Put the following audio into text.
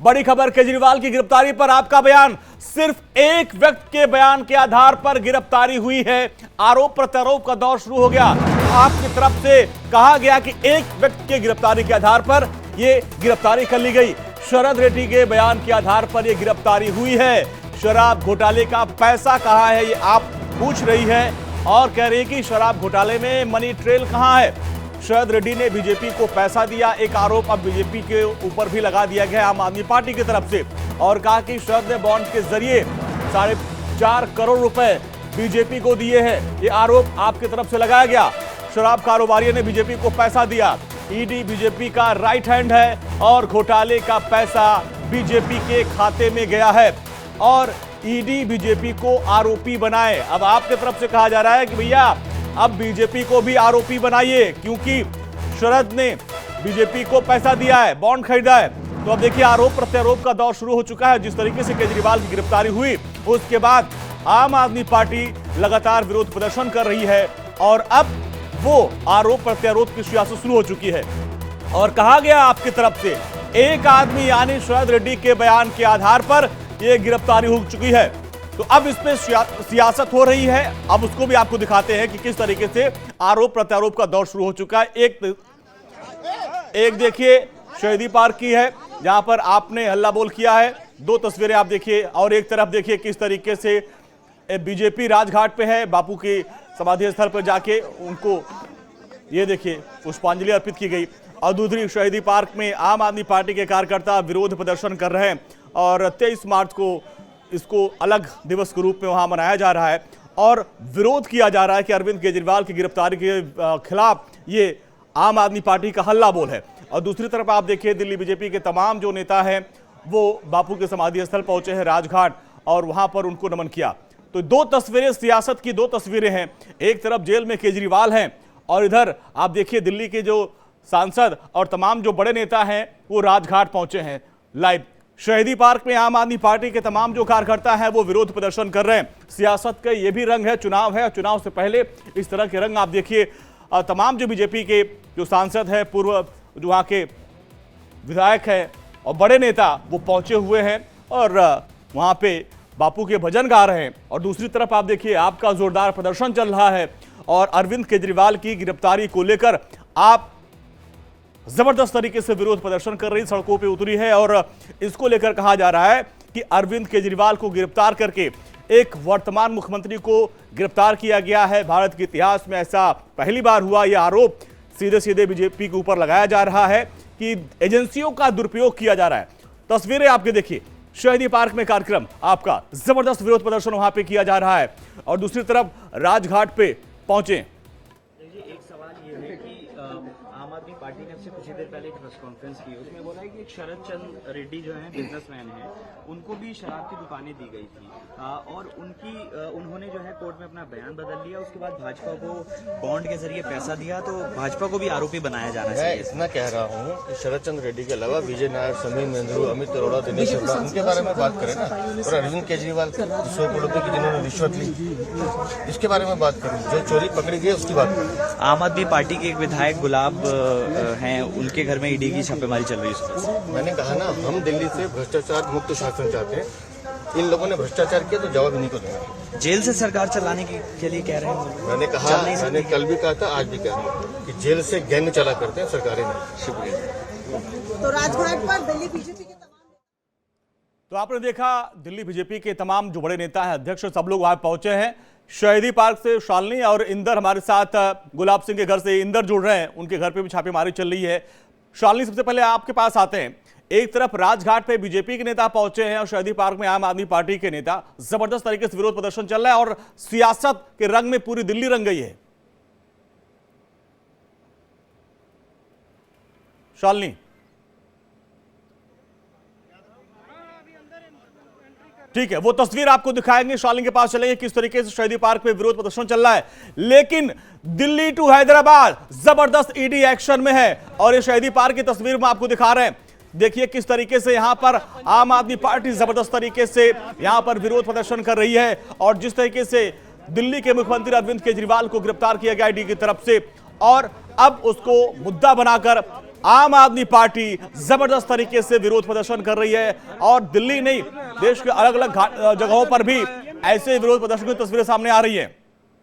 बड़ी खबर, केजरीवाल की गिरफ्तारी पर आपका बयान। सिर्फ एक व्यक्ति के बयान के आधार पर गिरफ्तारी हुई है। आरोप प्रत्यारोप का दौर शुरू हो गया। आपकी तरफ से कहा गया कि एक व्यक्ति की गिरफ्तारी के आधार पर यह गिरफ्तारी कर ली गई। शरद रेड्डी के बयान के आधार पर यह गिरफ्तारी हुई है। शराब घोटाले का पैसा कहां है, ये आप पूछ रही है और कह रही है कि शराब घोटाले में मनी ट्रेल कहां है। शरद रेड्डी ने बीजेपी को पैसा दिया, एक आरोप अब बीजेपी के ऊपर भी लगा दिया गया आम आदमी पार्टी की तरफ से, और कहा कि शरद ने बॉन्ड के जरिए 4.5 करोड़ रुपए बीजेपी को दिए हैं। ये आरोप आपकी तरफ से लगाया गया। शराब कारोबारियों ने बीजेपी को पैसा दिया। ईडी बीजेपी का राइट हैंड है और घोटाले का पैसा बीजेपी के खाते में गया है और ईडी बीजेपी को आरोपी बनाए। अब आपकी तरफ से कहा जा रहा है कि भैया अब बीजेपी को भी आरोपी बनाइए, क्योंकि शरद ने बीजेपी को पैसा दिया है, बॉन्ड खरीदा है। तो अब देखिए आरोप प्रत्यारोप का दौर शुरू हो चुका है। जिस तरीके से केजरीवाल की गिरफ्तारी हुई उसके बाद आम आदमी पार्टी लगातार विरोध प्रदर्शन कर रही है और अब वो आरोप प्रत्यारोप की सियासत शुरू हो चुकी है। और कहा गया आपकी तरफ से एक आदमी यानी शरद रेड्डी के बयान के आधार पर यह गिरफ्तारी हो चुकी है। तो अब इस पे सियासत हो रही है। अब उसको भी आपको दिखाते हैं कि किस तरीके से आरोप प्रत्यारोप का दौर शुरू हो चुका है। एक देखिए शहीदी पार्क की है जहां पर आपने हल्ला बोल किया है। दो तस्वीरें आप देखिए और एक तरफ देखिए किस तरीके से बीजेपी राजघाट पे है। बापू के समाधि स्थल पर जाके उनको ये देखिए पुष्पांजलि अर्पित की गई। और दूसरी शहीदी पार्क में आम आदमी पार्टी के कार्यकर्ता विरोध प्रदर्शन कर रहे हैं और 23 मार्च को इसको अलग दिवस के रूप में वहां मनाया जा रहा है और विरोध किया जा रहा है कि अरविंद केजरीवाल की गिरफ्तारी के खिलाफ ये आम आदमी पार्टी का हल्ला बोल है। और दूसरी तरफ आप देखिए दिल्ली बीजेपी के तमाम जो नेता हैं वो बापू के समाधि स्थल पहुंचे हैं राजघाट और वहां पर उनको नमन किया। तो दो तस्वीरें, सियासत की दो तस्वीरें हैं। एक तरफ जेल में केजरीवाल हैं और इधर आप देखिए दिल्ली के जो सांसद और तमाम जो बड़े नेता हैं वो राजघाट पहुंचे हैं। लाइव शहीदी पार्क में आम आदमी पार्टी के तमाम जो कार्यकर्ता हैं वो विरोध प्रदर्शन कर रहे हैं। सियासत का ये भी रंग है, चुनाव है, चुनाव से पहले इस तरह के रंग आप देखिए। तमाम जो बीजेपी के जो सांसद हैं, पूर्व जो वहाँ के विधायक हैं और बड़े नेता वो पहुंचे हुए हैं और वहाँ पे बापू के भजन गा रहे हैं। और दूसरी तरफ आप देखिए आपका जोरदार प्रदर्शन चल रहा है और अरविंद केजरीवाल की गिरफ्तारी को लेकर आप जबरदस्त तरीके से विरोध प्रदर्शन कर रही सड़कों पे उतरी है। और इसको लेकर कहा जा रहा है कि अरविंद केजरीवाल को गिरफ्तार करके एक वर्तमान मुख्यमंत्री को गिरफ्तार किया गया है। भारत के इतिहास में ऐसा पहली बार हुआ। यह आरोप सीधे सीधे बीजेपी के ऊपर लगाया जा रहा है कि एजेंसियों का दुरुपयोग किया जा रहा है। तस्वीरें आपके देखिए, शहीदी पार्क में कार्यक्रम, आपका जबरदस्त विरोध प्रदर्शन वहां पे किया जा रहा है और दूसरी तरफ राजघाट पे पहुंचे। एक सवाल ये है कि आम आदमी पार्टी ने आपसे कुछ ही देर पहले एक प्रेस कॉन्फ्रेंस की, उसमें बोला है कि शरद चंद्र रेड्डी जो है बिजनेसमैन है, उनको भी शराब की दुकानें दी गई थी और उन्होंने जो है कोर्ट में अपना बयान बदल लिया। उसके बाद भाजपा को बॉन्ड के जरिए पैसा दिया, तो भाजपा को भी आरोपी बनाया जाना चाहिए। मैं इतना कह रहा हूँ कि शरद चंद्र रेड्डी के अलावा विजय नायर, समीर मेंद्रू, अमित अरोड़ा, दिनेश शर्मा, उनके बारे में बात करें ना। और अरविंद केजरीवाल 100 करोड़ रुपए की जिन्होंने रिश्वत ली, इसके बारे में बात करें। जो चोरी पकड़ी गई उसकी बात करें। आम आदमी पार्टी के एक विधायक गुलाब हैं, उनके घर में ईडी की छापेमारी चल रही है। मैंने कहा ना, हम दिल्ली से भ्रष्टाचार मुक्त शासन चाहते हैं। इन लोगों ने भ्रष्टाचार किया तो जवाब नहीं को देना। जेल से सरकार चलाने के लिए कह रहे हैं। मैंने कहा, मैंने कल भी कहा था, आज भी कह रहा हूँ कि जेल से गैंग चला करते हैं, सरकारें नहीं। शुक्रिया। तो राजघाट पर दिल्ली बीजेपी के तो आपने देखा दिल्ली बीजेपी के तमाम जो बड़े नेता हैं, अध्यक्ष, सब लोग वहां पहुंचे हैं। शहीदी पार्क से शालिनी और इंदर हमारे साथ, गुलाब सिंह के घर से इंदर जुड़ रहे हैं, उनके घर पे भी छापेमारी चल रही है। शालिनी, सबसे पहले आपके पास आते हैं। एक तरफ राजघाट पे बीजेपी के नेता पहुंचे हैं और शहीदी पार्क में आम आदमी पार्टी के नेता, जबरदस्त तरीके से विरोध प्रदर्शन चल रहा है और सियासत के रंग में पूरी दिल्ली रंग गई है। शालिनी, ठीक है, वो तस्वीर आपको दिखाएंगे। शालिनी के पास चलेंगे किस तरीके से शहीदी पार्क में विरोध प्रदर्शन चल रहा है। लेकिन दिल्ली टू हैदराबाद जबरदस्त ईडी एक्शन में है और ये शहीदी पार्क की तस्वीर में आपको दिखा रहे हैं। देखिए किस तरीके से यहां पर आम आदमी पार्टी जबरदस्त तरीके से यहां पर विरोध प्रदर्शन कर रही है और जिस तरीके से दिल्ली के मुख्यमंत्री अरविंद केजरीवाल को गिरफ्तार किया गया ईडी की तरफ से और अब उसको मुद्दा बनाकर आम आदमी पार्टी जबरदस्त तरीके से विरोध प्रदर्शन कर रही है और दिल्ली नहीं, देश के अलग अलग जगहों पर भी ऐसे विरोध प्रदर्शन की तस्वीरें सामने आ रही है।